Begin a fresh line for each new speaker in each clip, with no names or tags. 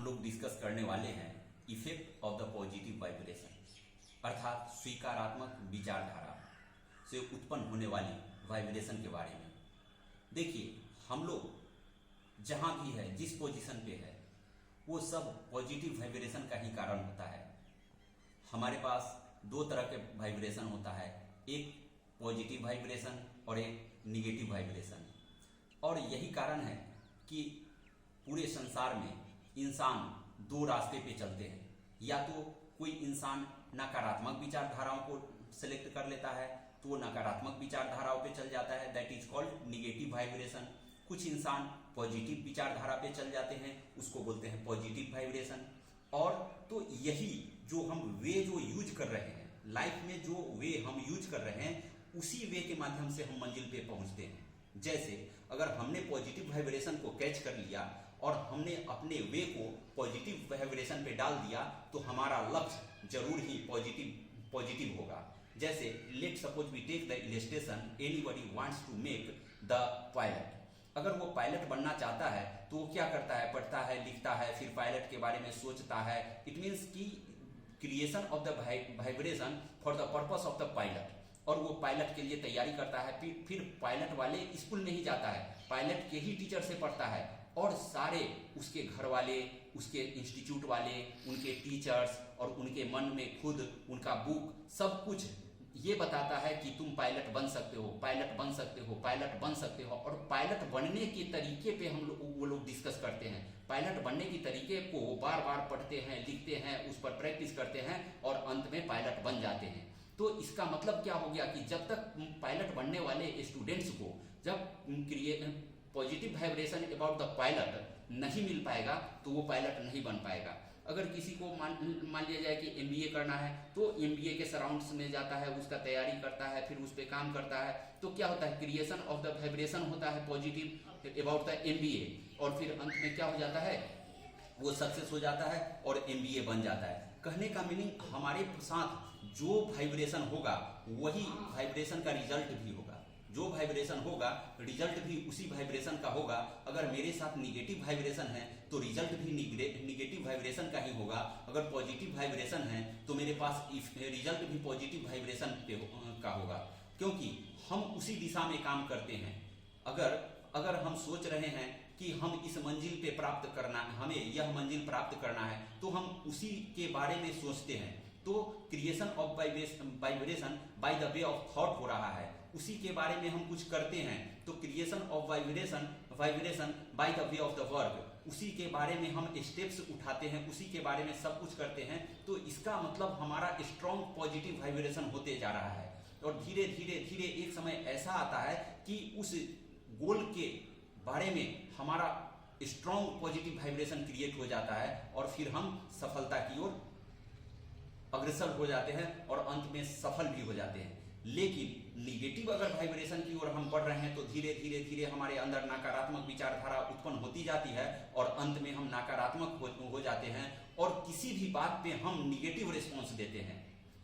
लोग डिस्कस करने वाले हैं effect of the positive vibration, अर्थात स्वीकारात्मक विचारधारा से उत्पन्न होने वाली वाइब्रेशन के बारे में। देखिए, हम लोग जहाँ भी है, जिस पोजीशन पे है, वो सब पॉजिटिव वाइब्रेशन का ही कारण होता है। हमारे पास दो तरह के वाइब्रेशन होता है, एक पॉजिटिव वाइब्रेशन और एक निगेटिव वाइब्रेशन। और यही कारण है कि पूरे संसार में इंसान दो रास्ते पे चलते हैं। या तो कोई इंसान नकारात्मक विचारधाराओं को सिलेक्ट कर लेता है तो वो नकारात्मक विचारधाराओं पे चल जाता है, that is called negative vibration. कुछ इंसान पॉजिटिव विचारधारा पे चल जाते हैं, उसको बोलते हैं पॉजिटिव वाइब्रेशन। और तो यही जो हम वे जो यूज कर रहे हैं लाइफ में, जो वे हम यूज कर रहे हैं, उसी वे के माध्यम से हम मंजिल पे पहुंचते हैं। जैसे अगर हमने पॉजिटिव वाइब्रेशन को कैच कर लिया और हमने अपने वे को पॉजिटिव वाइब्रेशन पे डाल दिया तो हमारा लक्ष्य जरूर ही पॉजिटिव होगा। जैसे let suppose we take the illustration, anybody wants to make the pilot. अगर वो पायलट बनना चाहता है तो वो क्या करता है, पढ़ता है, लिखता है, फिर पायलट के बारे में सोचता है। इट मीन्स की creation of the vibration for the purpose of the pilot. और वो पायलट के लिए तैयारी करता है, फिर पायलट वाले स्कूल नहीं जाता है, पायलट के ही टीचर से पढ़ता है। और सारे उसके घर वाले, उसके इंस्टीट्यूट वाले, उनके टीचर्स और उनके मन में खुद उनका बुक सब कुछ ये बताता है कि तुम पायलट बन सकते हो, पायलट बन सकते हो, पायलट बन सकते हो। और पायलट बनने के तरीके पे वो लोग डिस्कस करते हैं। पायलट बनने के तरीके को बार बार पढ़ते हैं, लिखते हैं, उस पर प्रैक्टिस करते हैं और अंत में पायलट बन जाते हैं। तो इसका मतलब क्या हो गया कि जब तक पायलट बनने वाले स्टूडेंट्स को जब positive vibration about the pilot नहीं मिल पाएगा तो वो पायलट नहीं बन पाएगा। अगर किसी को मान लिया जाए कि एमबीए करना है तो एमबीए के सराउंड्स में जाता है, उसका तैयारी करता है, फिर उस पर काम करता है, तो क्या होता है, क्रिएशन ऑफ द वाइब्रेशन होता है पॉजिटिव अबाउट द एमबीए। और फिर अंत में क्या हो जाता है, वो सक्सेस हो जाता है और एमबीए बन जाता है। कहने का मीनिंग, हमारे साथ जो वाइब्रेशन होगा वही वाइब्रेशन का रिजल्ट भी होगा। जो वाइब्रेशन होगा रिजल्ट भी उसी वाइब्रेशन का होगा। अगर मेरे साथ निगेटिव वाइब्रेशन है तो रिजल्ट भी निगेटिव वाइब्रेशन का ही होगा। अगर पॉजिटिव वाइब्रेशन है तो मेरे पास रिजल्ट भी पॉजिटिव वाइब्रेशन का होगा, क्योंकि हम उसी दिशा में काम करते हैं। अगर हम सोच रहे हैं कि हम इस मंजिल पे प्राप्त करना, हमें यह मंजिल प्राप्त करना है, तो हम उसी के बारे में सोचते हैं। तो creation of vibration by the way of thought हो रहा है, उसी के बारे में हम कुछ करते हैं। तो creation of vibration by the way of the work, उसी के बारे में हम स्टेप्स उठाते हैं, उसी के बारे में सब कुछ करते हैं। तो इसका मतलब हमारा स्ट्रॉन्ग पॉजिटिव वाइब्रेशन होते जा रहा है। और धीरे धीरे धीरे एक समय ऐसा आता है कि उस गोल के बारे में हमारा स्ट्रॉन्ग पॉजिटिव वाइब्रेशन क्रिएट हो जाता है और फिर हम सफलता की ओर अग्रसर हो जाते हैं और अंत में सफल भी हो जाते हैं। लेकिन निगेटिव अगर वाइब्रेशन की ओर हम बढ़ रहे हैं तो धीरे धीरे धीरे हमारे अंदर नकारात्मक विचारधारा उत्पन्न होती जाती है और अंत में हम नकारात्मक हो जाते हैं और किसी भी बात पे हम निगेटिव रिस्पॉन्स देते हैं।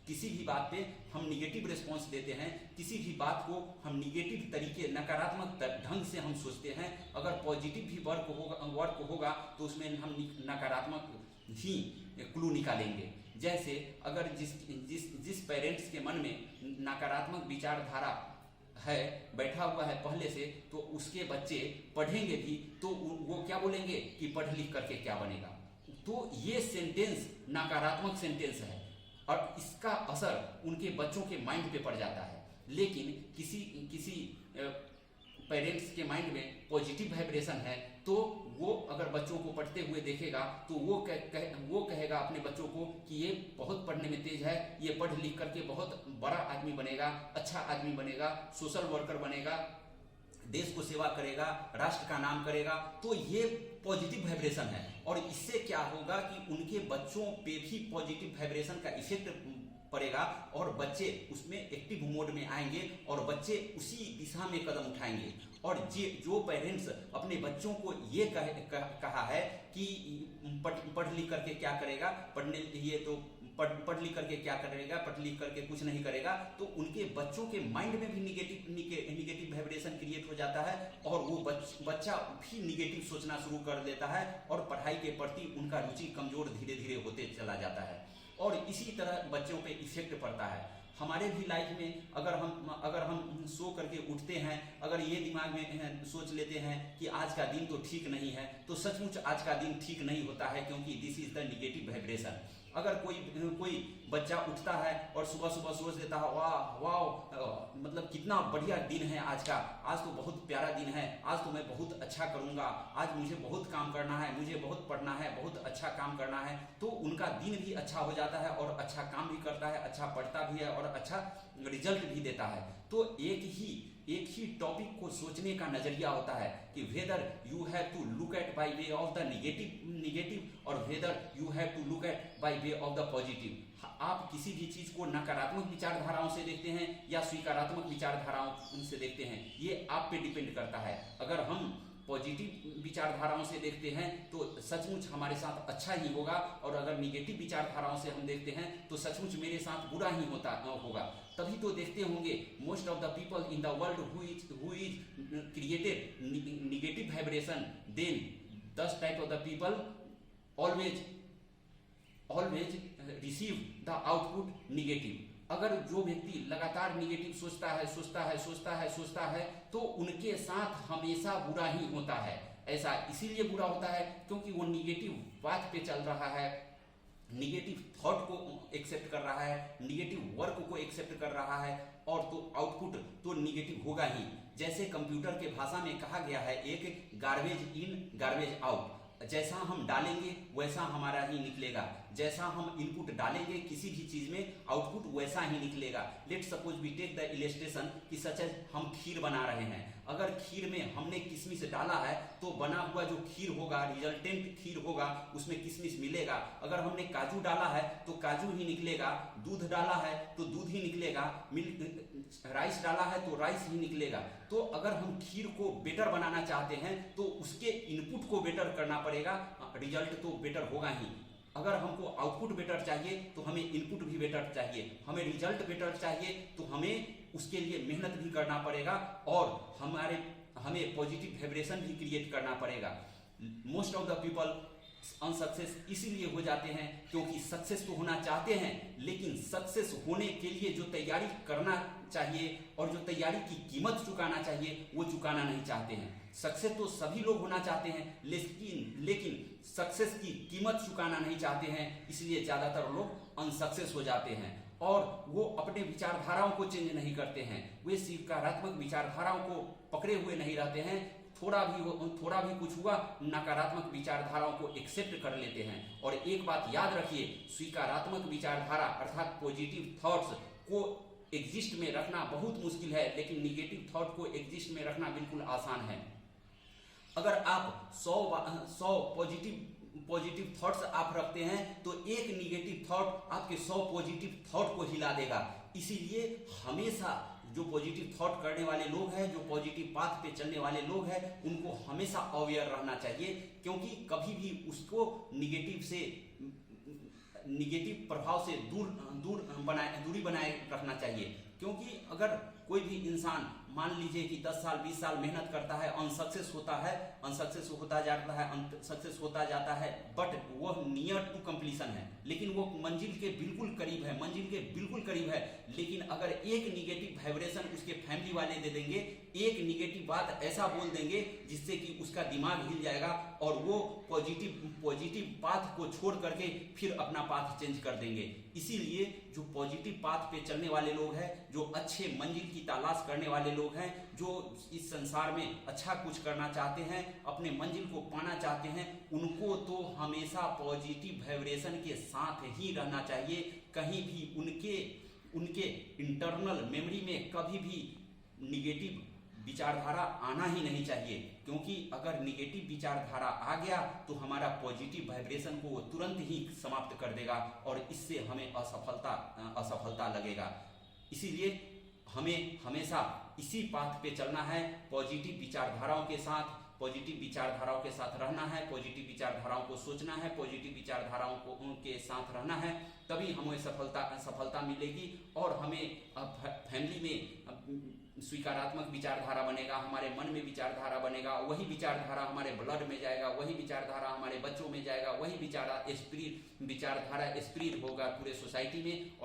किसी भी बात पे हम निगेटिव रिस्पॉन्स देते हैं, किसी भी बात को हम निगेटिव तरीके, नकारात्मक ढंग से हम सोचते हैं। अगर पॉजिटिव भी वर्क होगा तो उसमें हम नकारात्मक ही क्लू निकालेंगे। जैसे अगर जिस पेरेंट्स के मन में नकारात्मक विचारधारा है, बैठा हुआ है पहले से, तो उसके बच्चे पढ़ेंगे भी तो वो क्या बोलेंगे कि पढ़ लिख करके क्या बनेगा। तो ये सेंटेंस नकारात्मक सेंटेंस है और इसका असर उनके बच्चों के माइंड पे पड़ जाता है। लेकिन किसी पेरेंट्स के माइंड में पॉजिटिव वाइब्रेशन है तो वो अगर बच्चों को पढ़ते हुए देखेगा तो वो कहेगा अपने बच्चों को कि ये बहुत पढ़ने में तेज है, ये पढ़ लिख करके बहुत बड़ा आदमी बनेगा, अच्छा आदमी बनेगा, सोशल वर्कर बनेगा, देश को सेवा करेगा, राष्ट्र का नाम करेगा। तो ये पॉजिटिव वाइब्रेशन है और इससे क्या होगा कि उनके बच्चों पे भी पॉजिटिव वाइब्रेशन का इफेक्ट पड़ेगा और बच्चे उसमें एक्टिव मोड में आएंगे और बच्चे उसी दिशा में कदम उठाएंगे। और जो पेरेंट्स अपने बच्चों को ये कहा है कि पढ़ लिख करके क्या करेगा, पढ़ने लिए तो पढ़ लिख करके क्या करेगा, पढ़ लिख करके कुछ नहीं करेगा, तो उनके बच्चों के माइंड में भी निगेटिव वाइब्रेशन क्रिएट हो जाता है और वो बच्चा भी निगेटिव सोचना शुरू कर देता है और पढ़ाई के प्रति उनका रुचि कमजोर धीरे धीरे होते चला जाता है। और इसी तरह बच्चों पे इफेक्ट पड़ता है। हमारे भी लाइफ में अगर हम सो करके उठते हैं, अगर ये दिमाग में सोच लेते हैं कि आज का दिन तो ठीक नहीं है, तो सचमुच आज का दिन ठीक नहीं होता है, क्योंकि this is the negative vibration. अगर कोई बच्चा उठता है और सुबह सुबह सोच देता है वाह वाह मतलब कितना बढ़िया दिन है आज का, आज तो बहुत प्यारा दिन है, आज तो मैं बहुत अच्छा करूंगा, आज मुझे बहुत काम करना है, मुझे बहुत पढ़ना है, बहुत अच्छा काम करना है, तो उनका दिन भी अच्छा हो जाता है और अच्छा काम भी करता है, अच्छा पढ़ता भी है और अच्छा रिजल्ट भी देता है। तो एक ही टॉपिक को सोचने का नजरिया होता है कि whether you have to look at by way of the negative और whether you have to look at by way of the positive. आप किसी भी चीज को नकारात्मक विचारधाराओं से देखते हैं या स्वीकारात्मक विचारधाराओं से देखते हैं, ये आप पे डिपेंड करता है। अगर हम पॉजिटिव विचारधाराओं से देखते हैं तो सचमुच हमारे साथ अच्छा ही होगा, और अगर निगेटिव विचारधाराओं से हम देखते हैं तो सचमुच मेरे साथ बुरा ही होगा। तभी तो देखते होंगे most of the people in the world who is created negative vibration, then this type of the people always receive the output negative. अगर जो व्यक्ति लगातार निगेटिव सोचता है तो उनके साथ हमेशा बुरा ही होता है। ऐसा इसीलिए बुरा होता है क्योंकि वो निगेटिव बात पे चल रहा है, निगेटिव थॉट को एक्सेप्ट कर रहा है, निगेटिव वर्क को एक्सेप्ट कर रहा है, और तो आउटपुट तो निगेटिव होगा ही। जैसे कंप्यूटर के भाषा में कहा गया है एक गार्बेज इन गार्बेज आउट, जैसा हम डालेंगे वैसा हमारा ही निकलेगा, जैसा हम इनपुट डालेंगे किसी भी चीज में आउटपुट वैसा ही निकलेगा। Let suppose we take the illustration कि सच एज हम खीर बना रहे हैं, अगर खीर में हमने किशमिश डाला है तो बना हुआ जो खीर होगा, रिजल्टेंट खीर होगा, उसमें किशमिश मिलेगा। अगर हमने काजू डाला है तो काजू ही निकलेगा, दूध डाला है तो दूध ही निकलेगा, राइस डाला है तो राइस ही निकलेगा। तो अगर हम खीर को बेटर बनाना चाहते हैं तो उसके इनपुट को बेटर करना पड़ेगा, रिजल्ट तो बेटर होगा ही। अगर हमको आउटपुट बेटर चाहिए तो हमें इनपुट भी बेटर चाहिए, हमें रिजल्ट बेटर चाहिए तो हमें उसके लिए मेहनत भी करना पड़ेगा और हमें पॉजिटिव वाइब्रेशन भी क्रिएट करना पड़ेगा। Most of the people unsuccess इसीलिए हो जाते हैं क्योंकि सक्सेस तो होना चाहते हैं, लेकिन सक्सेस होने के लिए जो तैयारी करना चाहिए और जो तैयारी की कीमत चुकाना चाहिए वो चुकाना नहीं चाहते हैं। सक्सेस तो सभी लोग होना चाहते हैं, लेकिन सक्सेस की कीमत चुकाना नहीं चाहते हैं, इसलिए ज्यादातर लोग अनसक्सेस हो जाते हैं और वो अपने विचारधाराओं को चेंज नहीं करते हैं, वे सकारात्मक विचारधाराओं को पकड़े हुए नहीं रहते हैं। थोड़ा भी कुछ हुआ नकारात्मक विचारधाराओं को एक्सेप्ट कर लेते हैं। और एक बात याद रखिए, सकारात्मक विचारधारा अर्थात पॉजिटिव थॉट्स को एग्जिस्ट में रखना बहुत मुश्किल है, लेकिन निगेटिव थॉट को एग्जिस्ट में रखना बिल्कुल आसान है। अगर आप 100 पॉजिटिव थॉट्स आप रखते हैं तो एक निगेटिव थॉट आपके 100 पॉजिटिव थॉट को हिला देगा। इसीलिए हमेशा जो पॉजिटिव थॉट करने वाले लोग हैं, जो पॉजिटिव पाथ पे चलने वाले लोग हैं, उनको हमेशा अवेयर रहना चाहिए, क्योंकि कभी भी उसको निगेटिव प्रभाव से दूरी बनाए रखना चाहिए। क्योंकि अगर कोई भी इंसान मान लीजिए कि 10 साल 20 साल मेहनत करता है, अनसक्सेस होता जाता है, बट वह नियर टू कंप्लीशन है, लेकिन वो मंजिल के बिल्कुल करीब है, लेकिन अगर एक निगेटिव वाइब्रेशन उसके फैमिली वाले दे देंगे, एक निगेटिव बात ऐसा बोल देंगे जिससे कि उसका दिमाग हिल जाएगा और वो पॉजिटिव पाथ को छोड़ करके फिर अपना पाथ चेंज कर देंगे। इसीलिए जो पॉजिटिव पाथ पे चलने वाले लोग हैं, जो अच्छे मंजिल की तलाश करने वाले लोग हैं, जो इस संसार में अच्छा कुछ करना चाहते हैं, अपने मंजिल को पाना चाहते हैं, उनको तो हमेशा पॉजिटिव वाइब्रेशन के साथ ही रहना चाहिए। कहीं भी उनके इंटरनल मेमोरी में कभी भी निगेटिव विचारधारा आना ही नहीं चाहिए, क्योंकि अगर निगेटिव विचारधारा आ गया तो हमारा पॉजिटिव वाइब्रेशन को वो तुरंत ही समाप्त कर देगा और इससे हमें असफलता लगेगा। इसीलिए हमें हमेशा इसी पाथ पे चलना है, पॉजिटिव विचारधाराओं के साथ, पॉजिटिव विचारधाराओं के साथ रहना है, पॉजिटिव विचारधाराओं को सोचना है, पॉजिटिव विचारधाराओं को उनके साथ रहना है, तभी हमें सफलता मिलेगी। और हमें फैमिली में स्वीकारात्मक विचारधारा बनेगा, हमारे मन में विचारधारा बनेगा, वही विचारधारा हमारे ब्लड में जाएगा, वही विचारधारा हमारे बच्चों में जाएगा, वही विचारधारा स्प्रेड होगा पूरे सोसाइटी में।